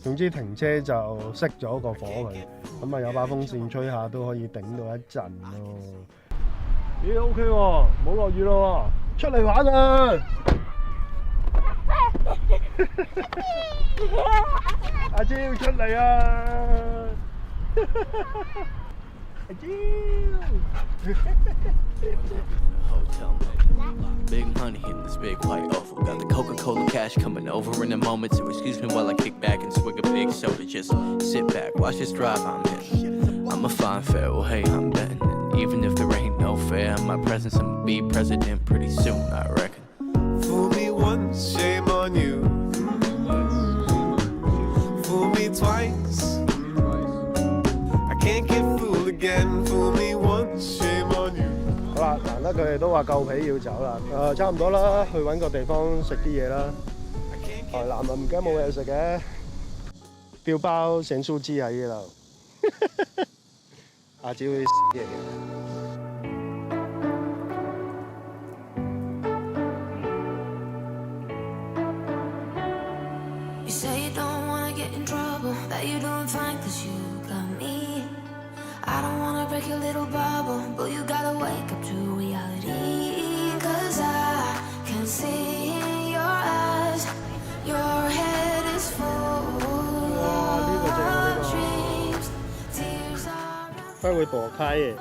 總之停車就熄咗個火佢，咁啊有把風扇吹下都可以頂到一陣咯。咦 OK 喎，冇落雨咯喎，出嚟玩啊！阿蕉出嚟啊！阿蕉。Big money in this big white oval. Got the Coca-Cola cash coming over in a moment. So excuse me while I kick back and swig a big soda. Just sit back, watch this drive I'm in. I'm a fine fare, well hey, I'm betting. And even if there ain't no fair in my presence, I'ma be president pretty soon, I reckon. Fool me once, shame on you. Fool me twice. I can't get fooled again. Fool me once, shame on you. 好啦，難得佢哋都話夠皮要走啦，差唔多啦，去揾個地方食啲嘢啦。台南啊，唔驚冇嘢食嘅，標包醒酥雞喺呢度，阿蕉會死嚟嘅。You say you don't wanna get in trouble, that you're doing fine 'cause you got me. I don't wanna break your little bubble, but you gotta wake up to reality. 'Cause I can see in your eyes, your head is full of dreams. Tears are 佢會躲開嘅。